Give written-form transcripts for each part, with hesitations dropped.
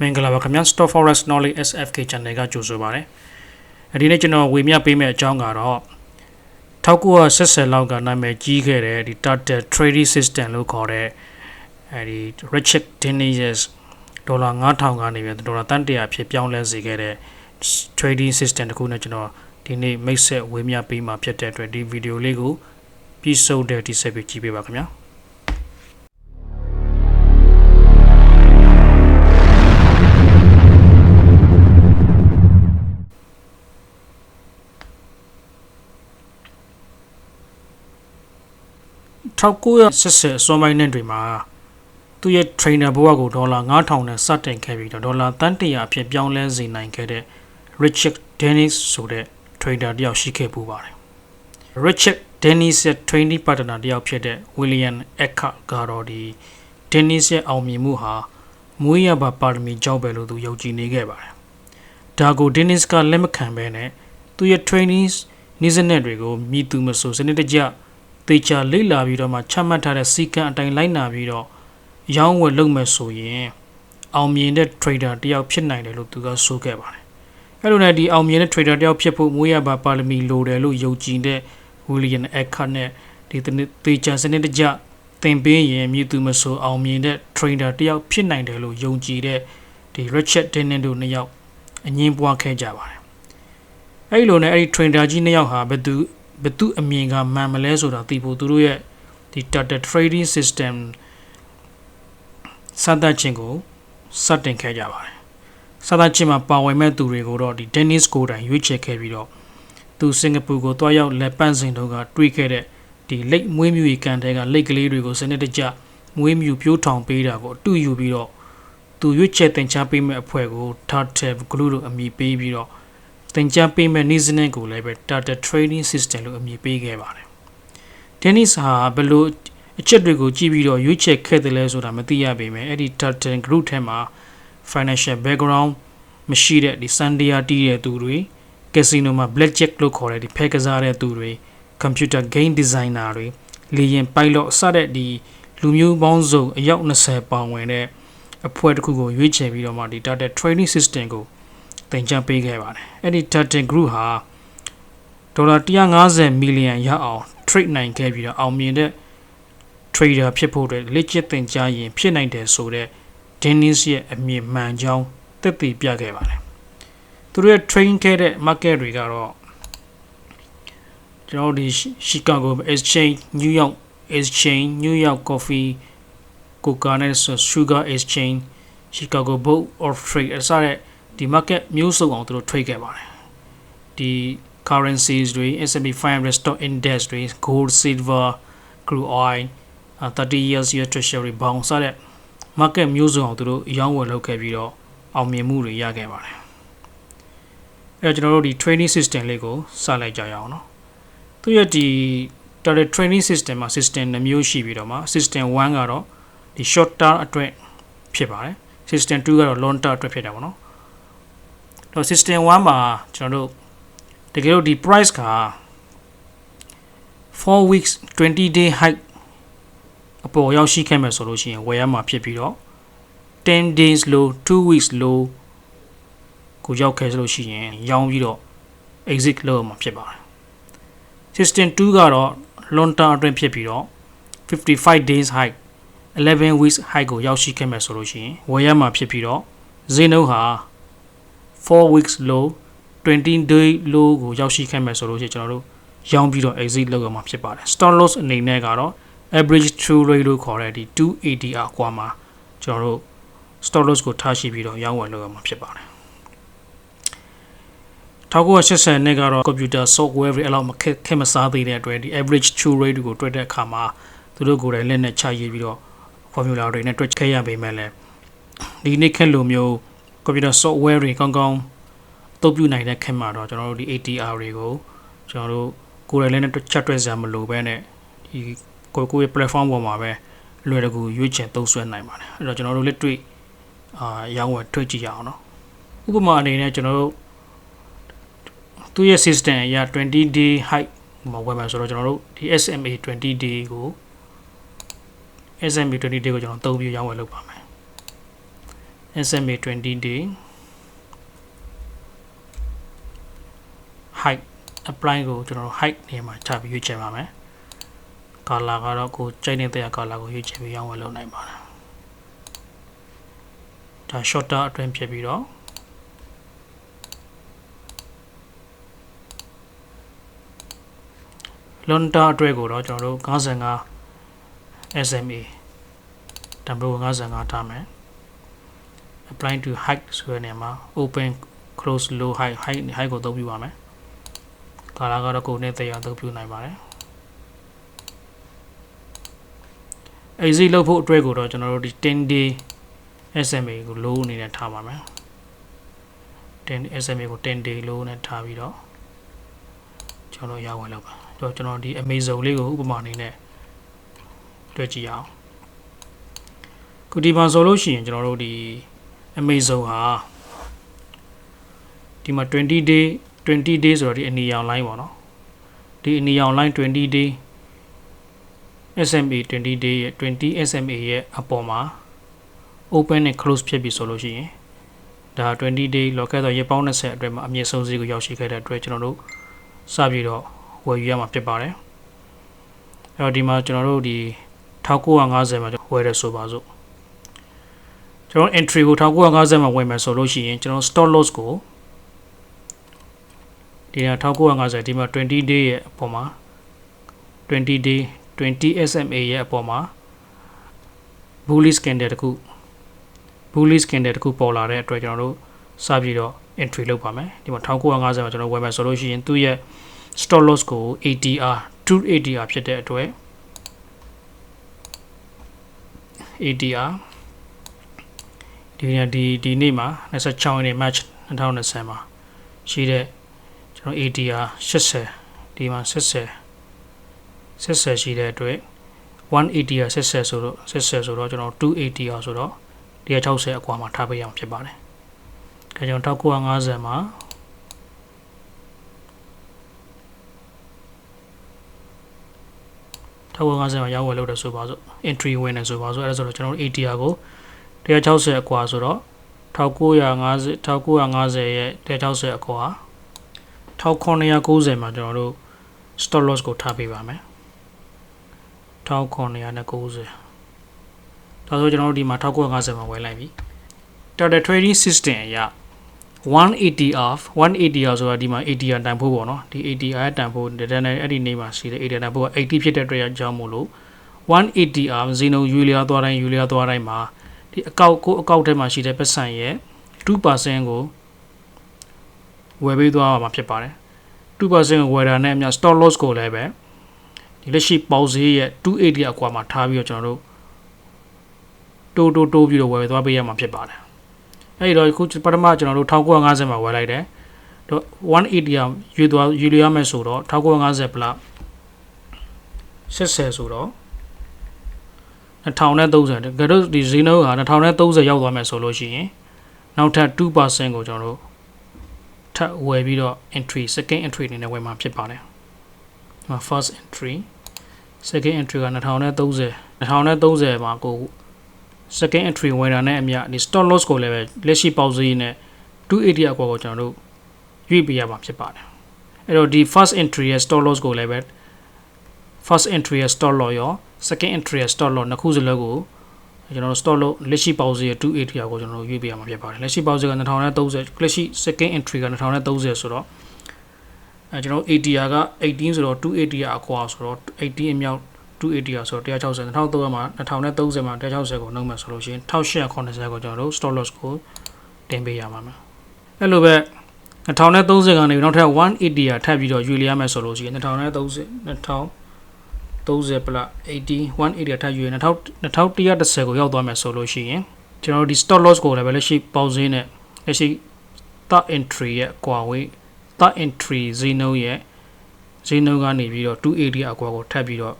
Mengala ba kamyan Stop Forex Knowledge SFK channel ကကြိုဆိုပါရစေ။ဒီနေ့ကျွန်တော်ဝေမျှပေးမယ့်အကြောင်းကတော့1980လောက်ကနာမည်ကြီးခဲ့တဲ့ဒီ Total Trading System လို့ခေါ်တဲ့အဲဒီ Richard Dennis ဒေါ်လာ9000ကနေပြီးဒေါ်လာ100ဖြစ်ပြောင်းလဲစေခဲ့တဲ့ Trading System တခုနဲ့ကျွန်တော်ဒီနေ့မိတ်ဆက်ဝေမျှပေးမှာဖြစ်တဲ့အတွက်ဒီဗီဒီယိုလေးကိုပြီးဆုံးတဲ့ဒီဆက်ပြီးကြည့်ပေးပါခင်ဗျာ။1980အစောပိုင်းနှစ်တွေမှာသူရဲ့ trainer ဘဝကိုဒေါ်လာ9000နဲ့စတင်ခဲ့ပြီးဒေါ်လာ100အဖြစ်ပြောင်းလဲစေနိုင်ခဲ့တဲ့ Richard Dennis ဆိုတဲ့ trader တယောက်ရှိခဲ့ပူပါတယ်။ Richard Dennis ရဲ့ training partner တယောက်ဖြစ်တဲ့ William Eckhardt ကတော့ဒီ Dennis ရဲ့အောင်မြင်မှုဟာမွေးရပါပါရမီကြောင့်ပဲလို့သူယုံကြည်နေခဲ့ပါတယ်။ဒါကို Dennis ကလက်မခံဘဲနဲ့သူရဲ့ trainees နည်းစနစ်တွေကိုမြည်သူမဆိုစနစ်တကျတေချာလေ့လာပြီးတော့မှချမှတ်ထားတဲ့စီကံအတိုင်းလိုက်နာပြီးတော့ရောင်းဝယ်လုပ်မယ်ဆိုရင်အောင်မြင်တဲ့ trader တယောက်ဖြစ်နိုင်တယ်လို့သူကဆိုခဲ့ပါတယ်။အဲလိုနဲ့ဒီအောင်မြင်တဲ့ trader တယောက်ဖြစ်ဖို့မွေးရပါပါရမီလိုတယ်လို့ယုံကြည်တဲ့ William Eckhardt နဲ့ဒီတေချာစနစ်တကျသင်ပေးရင်မြည်သူမဆိုအောင်မြင်တဲ့ trader တယောက်ဖြစ်နိုင်တယ်လို့ယုံကြည်တဲ့ဒီ Richard Dennis တို့နှစ်ယောက်အငင်းပွားခဲ့ကြပါတယ်။အဲဒီလိုနဲ့အဲဒီ trader ကြီးနှစ်ယောက်ဟာဘသူအမြင်ကမှန်မလဲဆိုတာသိဖို့သူတို့ရဲ့ဒီ Total Trading System စသချင်းကိုစတင်ခဲ့ကြပါတယ်။စသချင်းမှာပါဝင်မဲ့သူတွေကိုတော့ဒီ Dennis ကိုတိုင်ရွေးချယ်ခဲ့ပြီးတော့သူစင်ကာပူကိုတွားရောက်လက်ပန့်စင်တို့ကတွေ့ခဲ့တဲ့ဒီလိတ်မွေးမြူရေးကန်တဲကလိတ်ကလေးတွေကိုစနစ်တကျမွေးမြူပြိုးထောင်ပေးတာကိုအတူယူပြီးတော့သူရွေးချယ်တင်ချပေးမဲ့အဖွဲ့ကို Total Group လို့အမည်ပေးပြီးတော့တင်ကြပေးမဲ့နေ့စဉ်ကိုလည်းပဲ Total Trading System လို့အမည်ပေးခဲ့ပါတယ်။ Dennis ဟာဘယ်လိုအချက်တွေကိုကြည့်ပြီးတော့ရွေးချယ်ခဲ့တယ်လဲဆိုတာမသိရပေမဲ့အဲ့ဒီ Total Group ထဲမှာ financial background မရှိတဲ့ဒီ Sunday တီးတဲ့သူတွေ casino မှာ blackjack လို့ခေါ်တဲ့ဒီဖဲကစားတဲ့သူတွေ computer game designer တွေလေယာဉ် pilot စတဲ့ဒီလူမျိုးပေါင်းစုံအယောက်20ပါဝင်တဲ့အဖွဲ့တစ်ခုကိုရွေးချယ်ပြီးတော့မှဒီ Total Trading System ကိုတင်ကြပေးခဲ့ပါတယ်။အဲ့ဒီ Total Group ဟာဒေါ်လာ150 million ရအောင် trade နိုင်ခဲ့ပြီးတော့အောင်မြင်တဲ့ trader ဖြစ်ဖို့အတွက်လက်ကျက်တင်ကြရင်ဖြစ်နိုင်တယ်ဆိုတဲ့ Dennis ရဲ့အမြင်မှန်ကြောင်းသက်သေပြခဲ့ပါတယ်။သူတို့ရဲ့ train ခဲ့တဲ့ market တွေကတော့ကျွန်တော်ဒီ Chicago Exchange, New York Exchange, New York Coffee, Coca and Sugar Exchange, Chicago Board of Trade အစတဲ့ဒီ market မျိုးစုံအောင်သူတို့ trade ခဲ့ပါတယ်။ဒီ currencies တွေ S&P 500 stock index တွေ gold, silver, crude oil, 30 years US treasury bond စတဲ့ market မျိုးစုံအောင်သူတို့ရောင်းဝယ်လုပ်ခဲ့ပြီးတော့အောင်မြင်မှုတွေရခဲ့ပါတယ်။အဲတော့ကျွန်တော်တို့ဒီ trading system လေးကိုစလိုက်ကြရအောင်နော်။သူရဲ့ဒီ Total Trading System မှာ system 2မျိုးရှိပြီးတော့မှာ system 1ကတော့ဒီ short term အတွက်ဖြစ်ပါတယ်။ system 2ကတော့ long term အတွက်ဖြစ်တယ်ပေါ့နော်။တော့ system 1မှာကျွန်တော်တို့တကယ်လို့ဒီ price က4 weeks 20 day high အပေါ်ရောက်ရှိခဲ့မယ်ဆိုလို့ရှိရင်ဝယ်ရမှာဖြစ်ပြီးတော့10 days low 2 weeks low ကိုရောက်ခဲ့ဆိုလို့ရှိရင်ရောင်းပြီးတော့ exit လုပ်မှာဖြစ်ပါတယ် system 2ကတော့ long term အတွင်းဖြစ်ပြီးတော့55 days high 11 weeks high ကိုရောက်ရှိခဲ့မယ်ဆိုလို့ရှိရင်ဝယ်ရမှာဖြစ်ပြီးတော့ဈေးနှုန်းဟာ4 weeks low 20 day low ကိုရောက်ရှိခဲ့မယ်ဆိုလို့ရှိရင်ကျွန်တော်တို့ရောင်းပြီးတော့ exit လုပ်ရမှာဖြစ်ပါတယ် stop loss အနေနဲ့ကတော့ average true rate လို့ခေါ်တဲ့ဒီ 280 ကွာမှာကျွန်တော်တို့ stop loss ကိုထားရှိပြီးတော့ရောင်းဝယ်လုပ်ရမှာဖြစ်ပါတယ်1980နှစ်ကတော့ computer software တွေအလောက်မခက်မစားသေးတဲ့အတွက်ဒီ average true rate ကိုတွက်တဲ့အခါမှာသူတို့ကိုယ်တိုင်လက်နဲ့ချရေးပြီးတော့ formula တွေနဲ့တွက်ခဲ့ရပေမဲ့လည်းဒီနေ့ခက်လိုမျိုး computer software တွေကောင်းကောင်းအသုံးပြုနိုင်တဲ့ခက်မှာတော့ကျွန်တော်တို့ဒီ ATR တွေကိုကျွန်တော်တို့ကိုယ်တိုင်လက်နဲ့ချက်တွက်စရာမလိုဘဲနဲ့ဒီကိုယ့်ရဲ့ platform ပေါ်မှာပဲလွယ်တကူရွေးချယ်သုံးစွဲနိုင်ပါတယ်အဲ့တော့ကျွန်တော်တို့လက်တွေ့ရောင်းဝယ်တွေ့ကြည့်ရအောင်နော်ဥပမာအနေနဲ့ကျွန်တော်တို့သူရဲ့ system အရ20 day high မှာဝယ်မှာဆိုတော့ကျွန်တော်တို့ဒီ SMA 20 day ကို SMA 20 day ကိုကျွန်တော်သုံးပြီးရောင်းဝယ်လုပ်ပါမယ် SMA 20 day height apply ကိုကျွန်တော် height နေမှာချပြီးရွေးချယ်ပါမယ် color ကတော့ကိုကြိုက်နေတဲ့ color ကိုရွေးချယ်ပြီးရောင်းဝယ်လုပ်နိုင်ပါတယ်ဒါ shorter အတွင်းဖြစ်ပြီးတော့ Lonta အတွက်ကိုတော့ကျွန်တော်တို့55 SMA တံပိုး55ထားမယ် apply to height ဆိုတဲ့နေရာမှာ open close low height ကိုသုံးပြပါမယ် color ကတော့ကိုနဲ့တရားသုံးပြနိုင်ပါတယ် exit လုပ်ဖို့အတွက်ကိုတော့ကျွန်တော်တို့ဒီ10 day SMA ကို low အနေနဲ့ထားပါမယ် 10 SMA ကို10 day low နဲ့ထားပြီးတော့ကျွန်တော်ရဝင်လောက်ပါကျွန်တော်ဒီ Amazon လေးကိုဥပမာအနေနဲ့တွေ့ကြည့်အောင်ခုဒီမှာဆိုလို့ရှိရင်ကျွန်တော်တို့ဒီ Amazon ဟာဒီမှာ20 day ဆိုတော့ဒီအနီရောင် line ပေါ့နော်ဒီအနီရောင် line 20 day SMA 20 day ရဲ့20 SMA ရဲ့အပေါ်မှာ open နဲ့ close ဖြစ်ပြီဆိုလို့ရှိရင်ဒါ20 day လောကဆိုရက်ပေါင်း20အတွက်မှာအမြင့်ဆုံးဈေးကိုရောက်ရှိခဲ့တဲ့အတွက်ကျွန်တော်တို့စပြီးတော့ဝယ်ယူရမှာဖြစ်ပါတယ်အဲ့တော့ဒီမှာကျွန်တော်တို့ဒီ1950မှာဝယ်ရဆိုပါစို့ကျွန်တော် entry ကို1950မှာဝယ်မယ်ဆိုလို့ရှိရင်ကျွန်တော် stop loss ကိုဒီ1950ဒီမှာ20 day ရဲ့အပေါ်မှာ20 day 20 SMA ရဲ့အပေါ်မှာ bullish candle တခု ပေါ်လာတဲ့အတွက်ကျွန်တော်တို့စပြီးတော့ entry လုပ်ပါမယ်ဒီမှာ1950မှာကျွန်တော်ဝယ်မယ်ဆိုလို့ရှိရင်သူ့ရဲ့ stop loss ကို ATR 2 ATR ဖြစ်တဲ့အတွက် ATR ဒီနေ့မှာ26ရက်နေ့ March 2020မှာရှိတဲ့ကျွန်တော် ATR 80ဒီမှာ80ရှိတဲ့အတွက်1 ATR 80ဆိုတော့ကျွန်တော်2 ATR ဆိုတော့160အကွာမှာထားပေးရအောင်ဖြစ်ပါတယ်။အဲကြောင့်1950မှာ1950မှာရောက်ဝယ်လို့ရဆိုပါစို့ entry ဝင်နေဆိုပါစို့အဲဒါဆိုတော့ကျွန်တော်တို့ ATR ကို160အကွာဆိုတော့1950ရဲ့160အကွာ1990မှာကျွန်တော်တို့ stop loss ကိုထားပေးပါမယ်1990ဒါဆိုကျွန်တော်တို့ဒီမှာ1950မှာဝယ်လိုက်ပြီ Total trading system အရ 180R ဆိုတာဒီမှာ ATR တန်ဖိုးပေါ့နော်ဒီ ATR တန်ဖိုးအဲ့ဒီနေ့မှာရှိတဲ့ ATR တန်ဖိုးက80ဖြစ်တဲ့အတွက်ကြောင့်မို့လို့ 180R ဈေးနှုန်းရွေးလျားသွားတိုင်းမှာဒီအကောက်ထဲမှာရှိတဲ့ပတ်စံရဲ့ 2% ကိုဝယ်ပေးသွားမှာဖြစ်ပါတယ် 2% ကိုဝယ်တာနဲ့အမျှ stop loss ကိုလည်းပဲဒီလက်ရှိပေါက်ဈေးရဲ့280အကွာမှာထားပြီးတော့ကျွန်တော်တို့တိုးပြီးတော့ဝယ်သွားပေးရမှာဖြစ်ပါတယ်အဲ့ဒီတော့ခုပထမကျွန်တော်တို့1950မှာဝယ်လိုက်တယ်တော့180ရွေလို့ရမယ်ဆိုတော့1950 plus 80ဆိုတော့2030တကယ်တော့ဒီဈေးနှုန်းက2030ရောက်သွားမယ်ဆိုလို့ရှိရင်နောက်ထပ် 2% ကိုကျွန်တော်တို့ထပ်ဝယ်ပြီးတော့ entry second entry အနေနဲ့ဝယ်မှာဖြစ်ပါတယ်ဒီမှာ first entry second entry က2030မှာကို second entry ဝင်တာနဲ့အမျှဒီ stop loss ကိုလည်းပဲလက်ရှိပေါက်ဈေးနဲ့280အကွာကိုကျွန်တော်တို့ရွေးပေးရမှာဖြစ်ပါတယ်အဲ့တော့ဒီ first entry ရဲ့ stop loss ကိုလည်းပဲ first entry ရဲ့ stop loss ရော second entry ရဲ့ stop loss နှစ်ခုစလုံးကိုကျွန်တော်တို့ stop loss လက်ရှိပေါက်ဈေးရဲ့280ကိုကျွန်တော်တို့ရွေးပေးရမှာဖြစ်ပါတယ်လက်ရှိပေါက်ဈေးက2030လက်ရှိ second entry က2030ဆိုတော့ကျွန်တော် ATR က18ဆိုတော့280အကွာဆိုတော့18အမြောက်280ဆိုတော့160 2030မှာ160ကိုနှုတ်မယ်ဆိုလို့ရှိရင်1880ကိုကျွန်တော်တို့ stop loss ကိုတင်ပေးရမှာမယ်အဲ့လိုပဲ2030ကနေနောက်ထပ်180ထပ်ပြီးတော့ယူလျရမယ်ဆိုလို့ရှိရင်2030 plus 80 180ထပ်ယူရင်2110ကိုရောက်သွားမယ်ဆိုလို့ရှိရင်ကျွန်တော်တို့ဒီ stop loss ကိုလည်းပဲလက်ရှိပေါက်ဈေးနဲ့လက်ရှိ third entry ရဲ့ကွာဝေး third entry ဈေးနှုန်းကနေပြီးတော့280အကွာကိုထပ်ပြီးတော့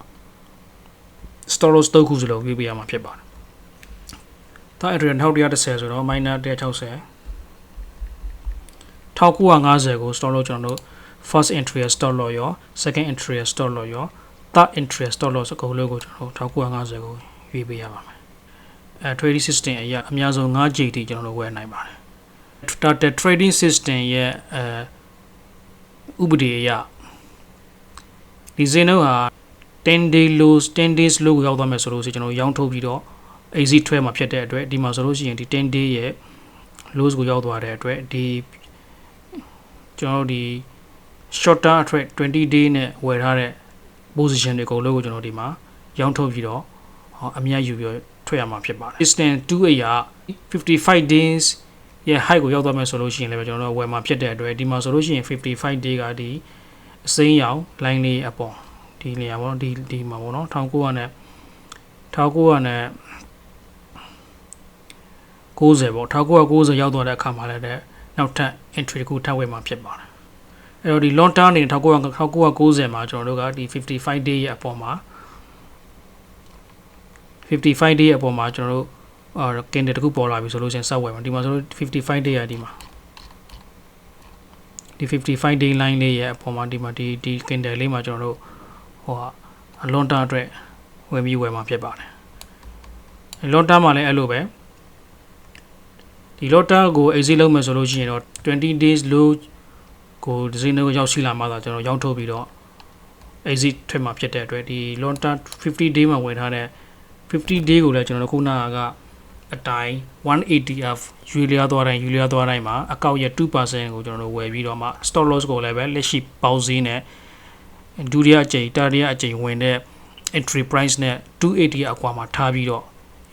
stop loss 3ခုစလုံးပေးပေးရမှာဖြစ်ပါတယ်။ third entry 2110ဆိုတော့ minus 160 1950ကို stop loss ကျွန်တော်တို့ first entry ရဲ့ stop loss ရော second entry ရဲ့ stop loss ရော third entry stop loss အကုန်လုံးကိုကျွန်တော်1950ကိုရွေးပေးရပါမယ် trading system အရာအများဆုံး9 GT ကျွန်တော်တို့ဝယ်နိုင်ပါတယ် Total trading system ရဲ့ဥပဒေအရဒီဈေးနှုန်းဟာ10 day lows 10 days low ကိုရောက်သွားမယ်ဆိုလို့ဆိုကျွန်တော်ရောင်းထုတ်ပြီးတော့ exit ထွက်မှာဖြစ်တဲ့အတွက်ဒီမှာဆိုလို့ရှိရင်ဒီ10 day ရဲ့ lows ကိုရောက်သွားတဲ့အတွက်ဒီကျွန်တော်ဒီ short term trade 20 day နဲ့ဝယ်ထားတဲ့ position တွေအကုန်လုံးကိုကျွန်တော်ဒီမှာရောင်းထုတ်ပြီးတော့အမြတ်ယူပြီးထွက်ရမှာဖြစ်ပါတယ် Instant 2 အရာ55 days ရဲ့ high ကိုရောက်သွားမယ်ဆိုလို့ရှိရင်လည်းကျွန်တော်တို့ဝယ်မှာဖြစ်တဲ့အတွက်ဒီမှာဆိုလို့ရှိရင်55 day ကဒီအစိမ်းရောင် line လေးအပေါ်ဒီနေရာပေါ့ဒီမှာပေါ့နော်1900နဲ့1990ပေါ့1990ရောက်သွားတဲ့အခါမှာလည်းနောက်ထပ် entry တစ်ခုထပ်ဝင်မှာဖြစ်ပါတယ်အဲ့တော့ဒီ long term နေ1990မှာကျွန်တော်တို့ကဒီ55 day ရဲ့အပေါ်မှာ55 day အပေါ်မှာကျွန်တော်တို့candle တစ်ခုပေါ်လာပြီဆိုလို့ရှိရင်စဝယ်မှာဒီမှာဆိုလို့55 day ရဒီမှာဒီ55 day line လေးရဲ့အပေါ်မှာဒီမှာဒီ candle လေးမှာကျွန်တော်တို့long term အတွက်ဝင်ပြီးဝယ်မှာဖြစ်ပါတယ် long term မှာလည်းအဲ့လိုပဲဒီ long term ကို exit လုပ်မယ်ဆိုလို့ရှိရင်တော့20 days low ကိုဒီဈေးနှုန်းရောက်ရှိလာမှသာကျွန်တော်ရောင်းထုတ်ပြီးတော့ exit ထွက်မှာဖြစ်တဲ့အတွက်ဒီ long term 50 day မှာဝယ်ထားတဲ့50 day ကိုလည်းကျွန်တော်တို့ခုနကအတိုင်း180F ရွေလျားသွားတိုင်းမှာအကောက်ရဲ့ 2% ကိုကျွန်တော်တို့ဝယ်ပြီးတော့မှ stop loss ကိုလည်းပဲလက်ရှိပေါက်ဈေးနဲ့ဒုတိယအကြိမ်တတိယအကြိမ်ဝင်တဲ့ entry price နဲ့280အကွာမှာထားပြီးတော့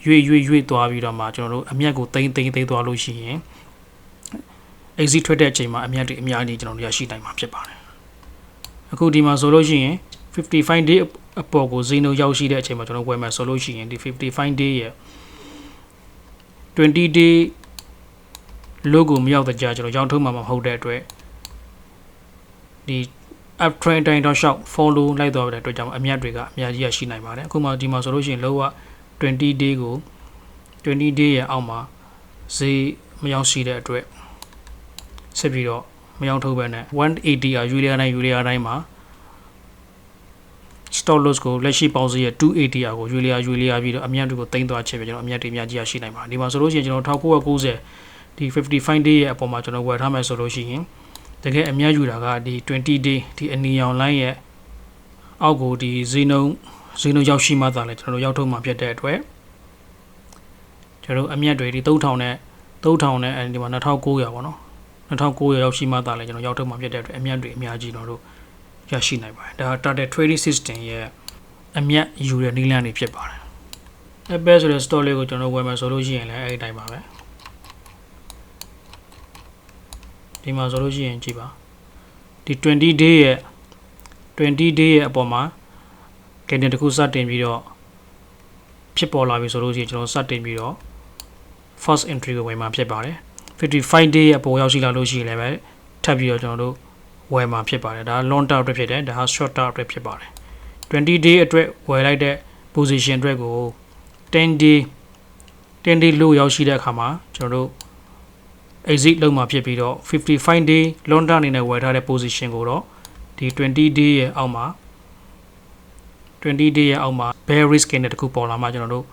ရွေသွားပြီးတော့မှကျွန်တော်တို့အမြတ်ကိုသိမ်းသွားလို့ရှိရင် exit ထွက်တဲ့အချိန်မှာအမြတ်တွေအများကြီးကျွန်တော်တို့ရရှိနိုင်မှာဖြစ်ပါတယ်အခုဒီမှာဆိုလို့ရှိရင်55 day အပေါ်ကိုဈေးနှုန်းရောက်ရှိတဲ့အချိန်မှာကျွန်တော်ဝယ်မယ်ဆိုလို့ရှိရင်ဒီ55 day ရဲ့20 day logo မရောက်တဲ့ကြာကျွန်တော်ရောင်းထုတ်မှာမဟုတ်တဲ့အတွက်ဒီ up trend တိုင်းတော့ short follow လိုက်သွားတဲ့အတွက်ကြောင့်အမြတ်တွေကအများကြီးရရှိနိုင်ပါတယ်အခုမှဒီမှာဆိုလို့ရှိရင်လောက20 day ကို20 day ရဲ့အောက်မှာဈေးမရောက်ရှိတဲ့အတွက်ဆက်ပြီးတော့မရောက်ထုတ်ပဲနဲ့180ရွေလျားတိုင်းမှာ stop loss ကိုလက်ရှိပေါက်ဈေးရဲ့280ကိုရွေလျားပြီးတော့အမြတ်တွေကိုတင်သွားချက်ပဲကျွန်တော်အမြတ်တွေအများကြီးရရှိနိုင်ပါတယ်ဒီမှာဆိုလို့ရှိရင်ကျွန်တော်1990ဒီ55 day ရဲ့အပေါ်မှာကျွန်တော်ဝယ်ထားမယ်ဆိုလို့ရှိရင်တကယ်အမြတ်ယူတာကဒီ20 day ဒီအနီရောင် line ရဲ့အောက်ကိုဒီဈေးနှုန်းရောက်ရှိမှသာလဲကျွန်တော်တို့ရောက်ထုတ်မှာဖြစ်တဲ့အတွက်ကျွန်တော်တို့အမြတ်တွေဒီ3000နဲ့ဒီမှာ2900ပေါ့နော်2900ရောက်ရှိမှသာလဲကျွန်တော်ရောက်ထုတ်မှာဖြစ်တဲ့အတွက်အမြတ်တွေအများကြီးကျွန်တော်တို့ရရှိနိုင်ပါတယ်ဒါ Total Trading System ရဲ့အမြတ်ယူတဲ့နည်းလမ်းတွေဖြစ်ပါတယ် Apple ဆိုတဲ့ store လေးကိုကျွန်တော်ဝယ်မယ်ဆိုလို့ရှိရင်လည်းအဲ့ဒီတိုင်းပါပဲဒီမှာဆိုလို့ရှိရင်ကြည့်ပါဒီ20 day ရဲ့အပေါ်မှာ candle တစ်ခုစတင်ပြီးတော့ဖြစ်ပေါ်လာပြီဆိုလို့ရှိရင်ကျွန်တော်စတင်ပြီးတော့ first entry ကိုဝယ်မှာဖြစ်ပါတယ်55 day ရဲ့အပေါ်ရောက်ရှိလာလို့ရှိရင်လည်းပဲထပ်ပြီးတော့ကျွန်တော်တို့ဝယ်မှာဖြစ်ပါတယ်ဒါ long term အတွက်ဖြစ်တယ်ဒါ short term အတွက်ဖြစ်ပါတယ်20 day အတွက်ဝယ်လိုက်တဲ့ position အတွက်ကို10 day low ရောက်ရှိတဲ့အခါမှာကျွန်တော်တို့ exit လုပ်မှာဖြစ်ပြီးတော့55 day long term အနေနဲ့ဝယ်ထားတဲ့ position ကိုတော့ဒီ20 day ရဲ့အောက်မှာbearish candle တခုပေါ်လာမှကျွန်တော်တို့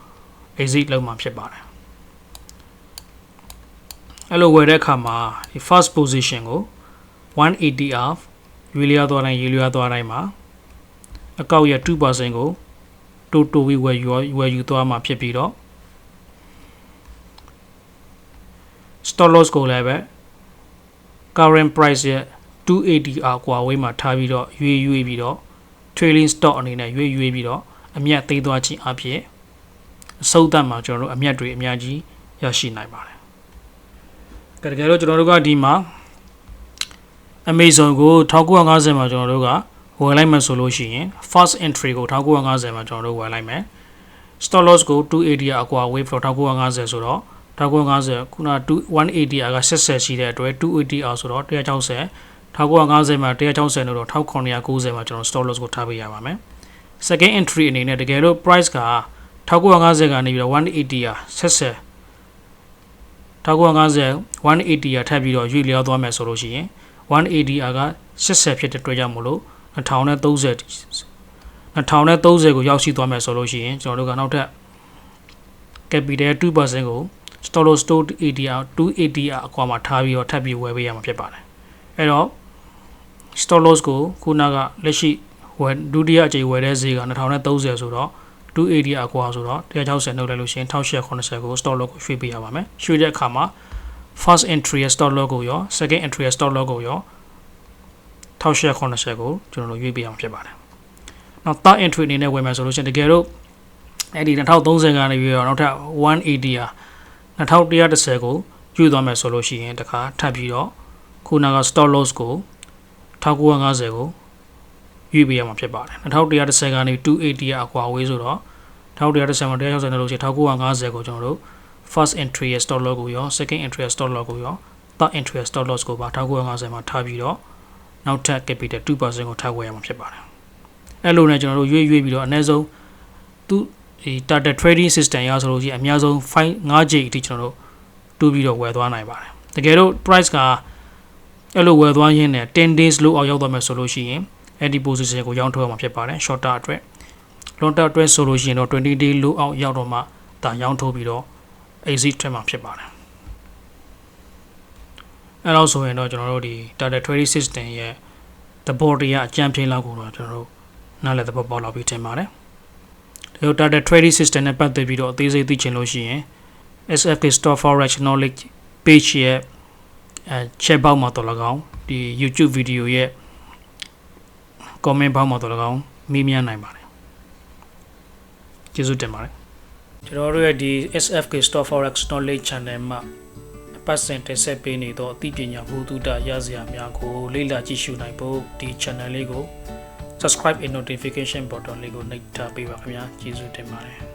exit လုပ်မှာဖြစ်ပါတယ်အဲ့လိုဝယ်တဲ့အခါမှာဒီ first position ကို180 of ရွေလျားသွားတိုင်းမှာအကောက်ရဲ့ 2% ကိုတိုးပြီးဝယ်ယူသွားမှာဖြစ်ပြီးတော့ stop loss ကိုလည်းပဲ current price ရဲ့280 ကွာဝေးမှာထားပြီးတော့ရွေးပြီးတော့ trailing stock အနေနဲ့ရွေးပြီးတော့အမြတ်သိမ်းသွားခြင်းအဖြစ်အစုတ်သက်မှာကျွန်တော်တို့အမြတ်တွေအများကြီးရရှိနိုင်ပါတယ်တကယ်လို့ကျွန်တော်တို့ကဒီမှာ Amazon ကို1950မှာကျွန်တော်တို့ကဝယ်လိုက်မှဆိုလို့ရှိရင် first entry ကို1950မှာကျွန်တော်တို့ဝယ်လိုက်မယ် stop loss ကို280အကွာ wave 1950ဆိုတော့1950ခုန180က70ရှိတဲ့အတွက်280အောင်ဆိုတော့160 1950မှာ160လို့တော့1990မှာကျွန်တော် stop loss ကိုထားပေးရပါမယ် second entry အနေနဲ့တကယ်လို့ price က1950ကနေပြီးတော့18070 1950 180ထပ်ပြီးတော့ရွေ့လျောသွားမယ်ဆိုလို့ရှိရင်180က80ဖြစ်တဲ့အတွက်ကြောင့်မလို့2030ကိုရောက်ရှိသွားမယ်ဆိုလို့ရှိရင်ကျွန်တော်တို့ကနောက်ထပ် capital 2% ကို stop loss 280 အကွာမှာထားပြီးတော့ထပ်ပြီးဝယ်ပေးရမှာဖြစ်ပါတယ်အဲ့တော့ stop loss ကိုခုနကလက်ရှိဒုတိယအကြိမ်ဝယ်တဲ့ဈေးက2030ဆိုတော့280အကွာဆိုတော့160နှုတ်လိုက်လို့ရှိရင်1880ကို stop loss ကိုရွှေ့ပေးရပါမယ်ရွှေ့တဲ့အခါမှာ first entry stop loss ကိုရော second entry stop loss ကိုရော1880ကိုကျွန်တော်တို့ရွေးပေးအောင်ဖြစ်ပါတယ်နောက် third entry အနေနဲ့ဝယ်မယ်ဆိုလို့ရှိရင်တကယ်တော့အဲ့ဒီ2030ကနေပြီးတော့နောက်ထပ်180ဟာ2110ကိုယူသွားမယ်ဆိုလို့ရှိရင်တခါထပ်ပြီးတော့ခုနက stop loss ကို1950ကိုယူပေးရမှာဖြစ်ပါတယ်2110ကနေ280အကွာဝေးဆိုတော့2110မှာ160နဲ့လို့ရှိရင်1950ကိုကျွန်တော်တို့ first entry stop loss ကိုရော second entry stop loss ကိုရော third entry stop loss ကိုပါ1950မှာထားပြီးတော့နောက်ထပ် capital 2% ကိုထားဝယ်ရမှာဖြစ်ပါတယ်အဲ့လိုနဲ့ကျွန်တော်တို့ရွေးပြီးတော့အနည်းဆုံးသူဒီ target trading system ရဆိုလို့ရှိရင်အများဆုံး5 J အထိကျွန်တော်တို့တူးပြီးတော့ဝယ်သွားနိုင်ပါတယ်တကယ်တော့ price ကအဲ့လိုဝယ်သွားရင်းနဲ့10 days လို့အောက်ရောက်သွားမယ်ဆိုလို့ရှိရင်အဲ့ဒီ position ကိုရောင်းထုတ်ရမှာဖြစ်ပါတယ် short term အတွက် long term အတွက်ဆိုလို့ရှိရင်တော့20 day လို့အောက်ရောက်တော့မှဒါရောင်းထုတ်ပြီးတော့ exit ထွက်မှာဖြစ်ပါတယ်အဲ့တော့ဆိုရင်တော့ကျွန်တော်တို့ဒီ target trading system ရဲ့သဘောတရားအကြံပြင်းလောက်ကိုတော့ကျွန်တော်တို့နားလည်သဘောပေါက်လောက်ပြီးထင်ပါတယ်ဒီ target trading system နဲ့ပတ်သက်ပြီးတော့အသေးစိတ်သိချင်လို့ရှိရင် SFK Stock Forex Knowledge page ရဲ့chat box မှာတော့၎င်းဒီ YouTube video ရဲ့ comment box မှာတော့၎င်းမေးမြန်းနိုင်ပါတယ်ကျေးဇူးတင်ပါတယ်ကျွန်တော်တို့ရဲ့ဒီ SFK Stock Forex Knowledge channel မှာပတ်စင်တက်ဆက်ပေးနေတော့အသိပညာဘုသူတရစရာများကိုလေ့လာကြည့်ရှုနိုင်ဖို့ဒီ channel လေးကို subscribe and notification button လေးကိုနှိပ်ထားပေးပါခင်ဗျာကျေးဇူးတင်ပါတယ်